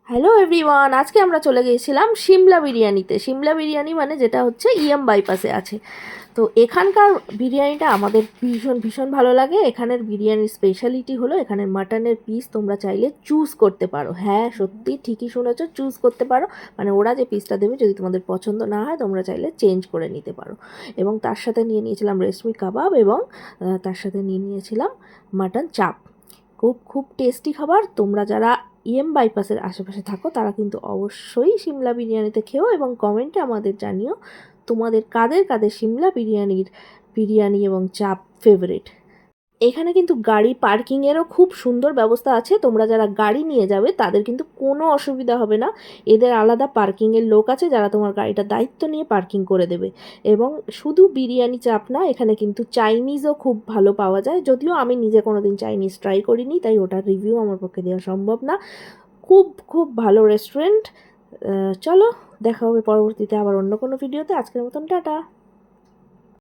Hello everyone, আজকে আমরা চলে গিয়েছিলাম সিমলা বিরিয়ানিতে। সিমলা বিরিয়ানি মানে যেটা হচ্ছে বাইপাসে আছে। তো এখানকার বিরিয়ানিটা আমাদের ভীষণ ভীষণ ভালো লাগে। এখানের বিরিয়ানির স্পেশালিটি হলো এখানের মাটনের পিস তোমরা চাইলে চুজ করতে পারো। হ্যাঁ, সত্যি ঠিকই শুনেছো, চুজ করতে পারো। মানে ওরা যে পিসটা দেবে যদি তোমাদের পছন্দ না হয় তোমরা চাইলে চেঞ্জ করে নিতে পারো। এবং তার সাথে নিয়ে নিয়েছিলাম রেশমি কাবাব এবং তার সাথে নিয়ে নিয়েছিলাম মাটন চাপ। খুব খুব টেস্টি খাবার। তোমরা যারা বাইপাসের আশেপাশে থাকো তারা কিন্তু অবশ্যই সিমলা বিরিয়ানিতে খেও এবং কমেন্টে আমাদের জানিও তোমাদের কাদের কাদের সিমলা বিরিয়ানি এবং চাপ ফেভারিট। এখানে কিন্তু গাড়ি পার্কিংয়েরও খুব সুন্দর ব্যবস্থা আছে। তোমরা যারা গাড়ি নিয়ে যাবে তাদের কিন্তু কোনো অসুবিধা হবে না। এদের আলাদা পার্কিংয়ের লোক আছে যারা তোমার গাড়িটা দায়িত্ব নিয়ে পার্কিং করে দেবে। এবং শুধু বিরিয়ানি চাপ না, এখানে কিন্তু চাইনিজও খুব ভালো পাওয়া যায়। যদিও আমি নিজে কোনো দিন চাইনিজ ট্রাই করিনি, তাই ওটার রিভিউ আমার পক্ষে দেওয়া সম্ভব না। খুব খুব ভালো রেস্টুরেন্ট। চলো, দেখা হবে পরবর্তীতে আবার অন্য কোনো ভিডিওতে। আজকের মতন টাটা।